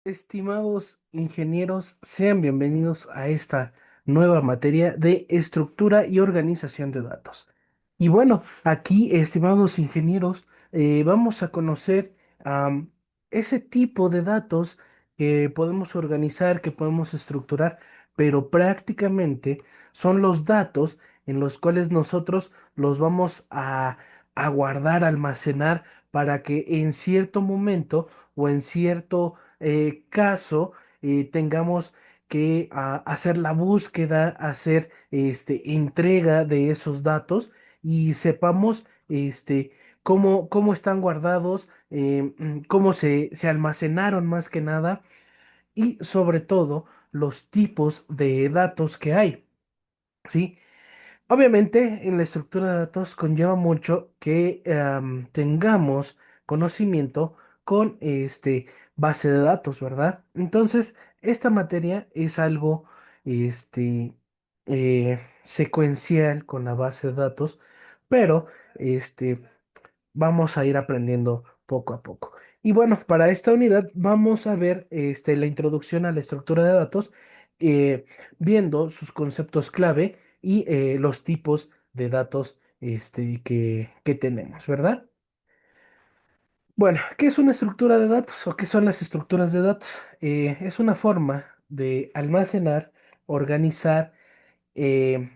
Estimados ingenieros, sean bienvenidos a esta nueva materia de estructura y organización de datos. Y bueno, aquí, estimados ingenieros, vamos a conocer am, ese tipo de datos que podemos organizar, que podemos estructurar, pero prácticamente son los datos en los cuales nosotros los vamos a guardar, almacenar, para que en cierto momento o en cierto caso tengamos que hacer la búsqueda, hacer entrega de esos datos y sepamos cómo están guardados, cómo se almacenaron más que nada y sobre todo los tipos de datos que hay, ¿sí? Obviamente, en la estructura de datos conlleva mucho que tengamos conocimiento con base de datos, ¿verdad? Entonces, esta materia es algo secuencial con la base de datos, pero este, vamos a ir aprendiendo poco a poco. Y bueno, para esta unidad vamos a ver la introducción a la estructura de datos, eh, viendo sus conceptos clave y los tipos de datos que tenemos, ¿verdad? Bueno, ¿qué es una estructura de datos o qué son las estructuras de datos? Es una forma de almacenar, organizar, eh,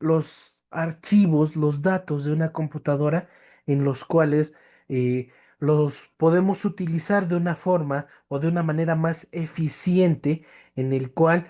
los archivos, los datos de una computadora en los cuales eh, los podemos utilizar de una forma o de una manera más eficiente en el cual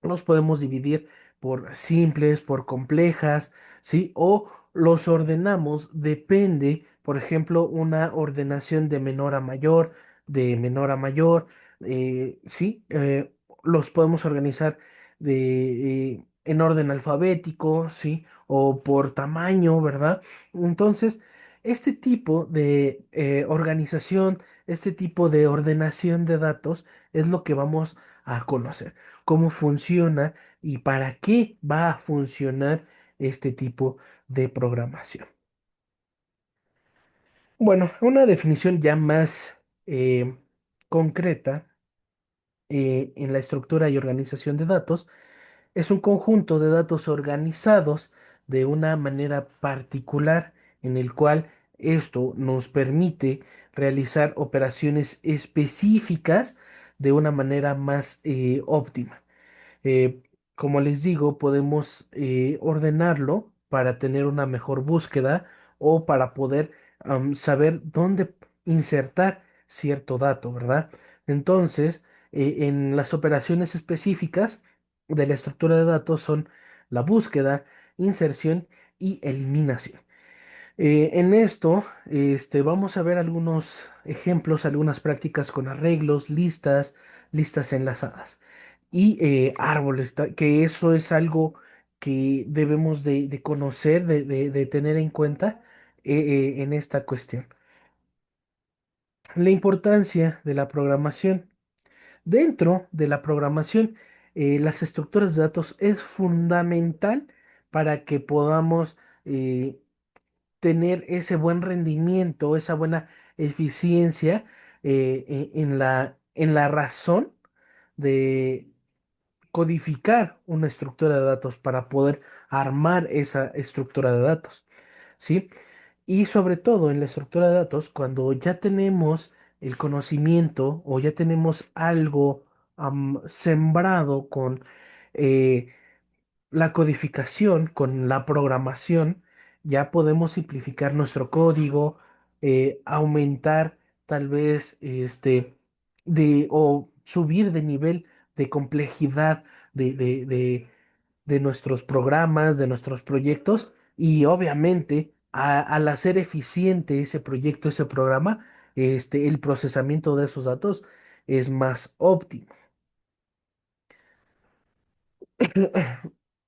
los podemos dividir por simples, por complejas, ¿sí? O los ordenamos, depende, por ejemplo, una ordenación de menor a mayor, de menor a mayor, ¿sí? Los podemos organizar en orden alfabético, ¿sí? O por tamaño, ¿verdad? Entonces, este tipo de organización, este tipo de ordenación de datos es lo que vamos a conocer cómo funciona y para qué va a funcionar este tipo de programación. Bueno, una definición ya más eh, concreta en la estructura y organización de datos es un conjunto de datos organizados de una manera particular en el cual esto nos permite realizar operaciones específicas de una manera más óptima. Eh, Como les digo, podemos ordenarlo para tener una mejor búsqueda o para poder saber dónde insertar cierto dato, ¿verdad? Entonces, en las operaciones específicas de la estructura de datos son la búsqueda, inserción y eliminación. En esto, vamos a ver algunos ejemplos, algunas prácticas con arreglos, listas, listas enlazadas y árboles, que eso es algo que debemos de conocer, de tener en cuenta en esta cuestión. La importancia de la programación. Dentro de la programación, las estructuras de datos es fundamental para que podamos tener ese buen rendimiento, esa buena eficiencia en la razón de codificar una estructura de datos para poder armar esa estructura de datos, ¿sí? Y sobre todo en la estructura de datos, cuando ya tenemos el conocimiento o ya tenemos algo sembrado con eh, la codificación, con la programación, ya podemos simplificar nuestro código, aumentar tal vez o subir de nivel de complejidad de nuestros programas, de nuestros proyectos y obviamente al hacer eficiente ese proyecto, ese programa, el procesamiento de esos datos es más óptimo.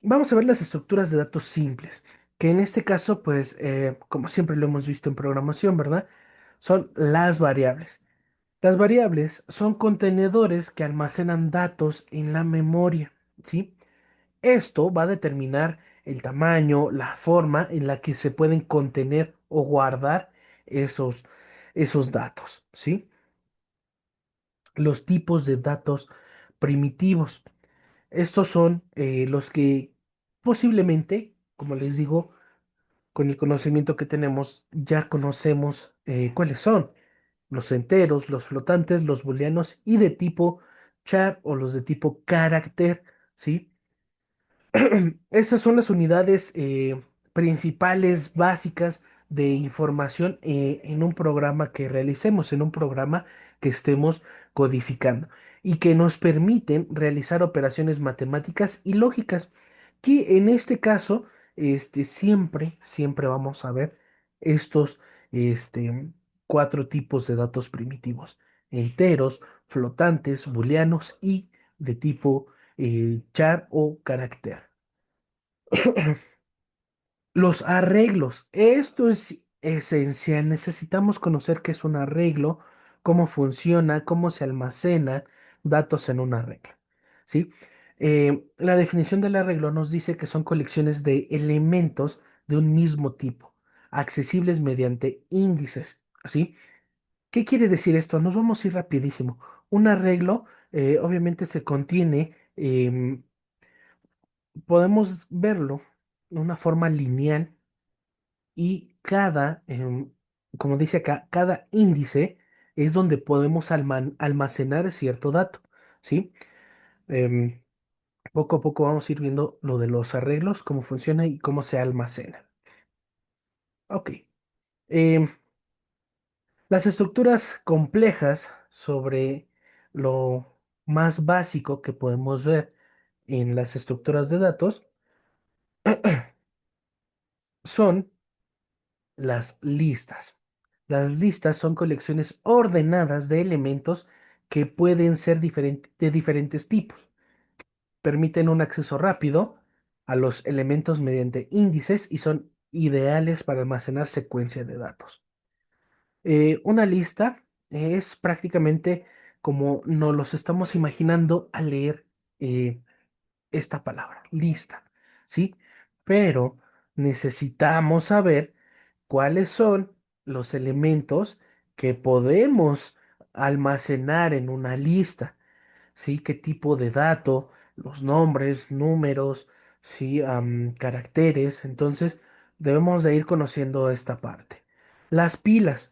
Vamos a ver las estructuras de datos simples, que en este caso, pues, como siempre lo hemos visto en programación, ¿verdad? Son las variables. Las variables son contenedores que almacenan datos en la memoria, ¿sí? Esto va a determinar el tamaño, la forma en la que se pueden contener o guardar esos, esos datos, ¿sí? los tipos de datos primitivos. Estos son los que posiblemente, como les digo, con el conocimiento que tenemos, ya conocemos cuáles son los enteros, los flotantes, los booleanos y de tipo char o los de tipo carácter, ¿sí? Estas son las unidades principales, básicas de información en un programa que realicemos, en un programa que estemos codificando y que nos permiten realizar operaciones matemáticas y lógicas, que en este caso, siempre vamos a ver estos, este, cuatro tipos de datos primitivos: enteros, flotantes, booleanos y de tipo char o carácter. Los arreglos. Esto es esencial. Necesitamos conocer qué es un arreglo, cómo funciona, cómo se almacena datos en un arreglo. ¿Sí? La definición del arreglo nos dice que son colecciones de elementos de un mismo tipo, accesibles mediante índices. ¿Sí? ¿Qué quiere decir esto? Nos vamos a ir rapidísimo. Un arreglo obviamente se contiene, podemos verlo de una forma lineal y como dice acá, cada índice es donde podemos almacenar cierto dato, ¿sí? Em, Poco a poco vamos a ir viendo lo de los arreglos, cómo funciona y cómo se almacena. Ok. Em, las estructuras complejas sobre lo más básico que podemos ver en las estructuras de datos son las listas. Las listas son colecciones ordenadas de elementos que pueden ser de diferentes tipos. Permiten un acceso rápido a los elementos mediante índices y son ideales para almacenar secuencias de datos. Una lista es prácticamente como nos los estamos imaginando al leer eh, esta palabra, lista, ¿sí? Pero necesitamos saber cuáles son los elementos que podemos almacenar en una lista, ¿sí? ¿Qué tipo de dato? Los nombres, números, ¿sí? Caracteres. Entonces, debemos de ir conociendo esta parte. Las pilas.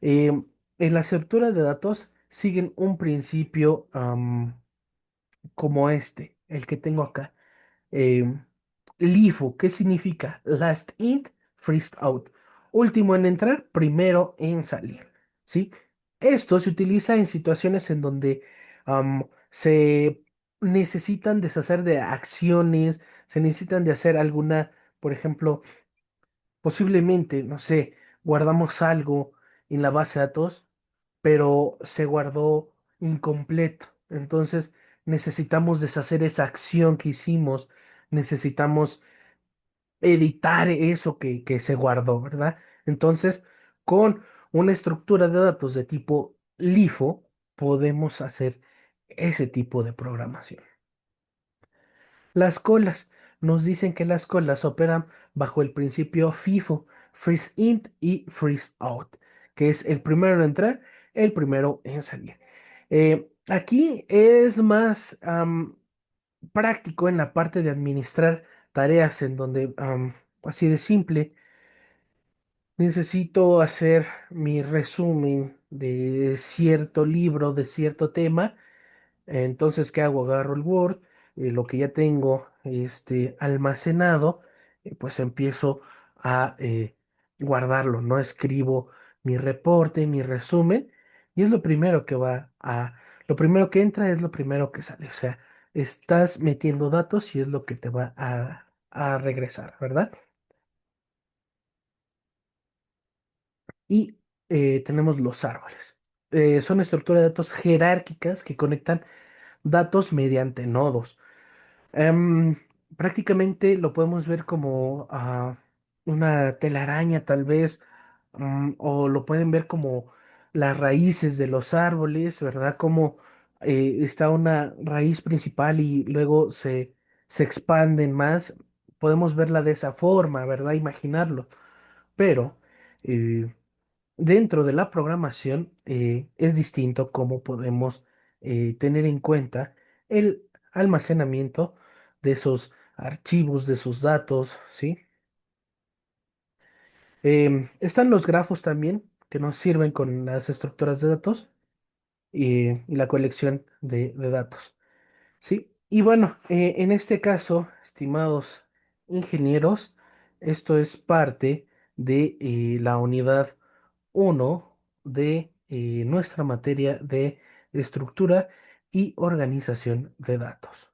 En la estructura de datos siguen un principio como el que tengo acá. Em, LIFO, ¿qué significa? Last in, first out. Último en entrar, primero en salir. ¿Sí? Esto se utiliza en situaciones en donde se necesitan deshacer de acciones, se necesitan de hacer alguna, por ejemplo, posiblemente, no sé, guardamos algo en la base de datos, pero se guardó incompleto. Entonces necesitamos deshacer esa acción que hicimos, necesitamos editar eso que se guardó, ¿verdad? Entonces, con una estructura de datos de tipo LIFO, podemos hacer ese tipo de programación. Las colas. Nos dicen que las colas operan bajo el principio FIFO, freeze in y freeze out, que es el primero en entrar, el primero en salir. Aquí es más práctico en la parte de administrar tareas en donde, así de simple, necesito hacer mi resumen de cierto libro, de cierto tema. Entonces, ¿qué hago? Agarro el Word, lo que ya tengo almacenado, pues empiezo a guardarlo, ¿no? Escribo mi reporte, mi resumen, y es lo primero lo primero que entra es lo primero que sale. O sea, estás metiendo datos y es lo que te va a regresar, ¿verdad? Y tenemos los árboles. Son estructuras de datos jerárquicas que conectan datos mediante nodos. Em, Prácticamente lo podemos ver como una telaraña tal vez, o lo pueden ver como las raíces de los árboles, ¿verdad? Como está una raíz principal y luego se expanden más. Podemos verla de esa forma, ¿verdad? Imaginarlo. Pero dentro de la programación es distinto cómo podemos tener en cuenta el almacenamiento de esos archivos, de sus datos, ¿sí? Están los grafos también, que nos sirven con las estructuras de datos y la colección de datos, ¿sí? Y bueno, en este caso, estimados ingenieros, esto es parte de la unidad uno de nuestra materia de estructura y organización de datos.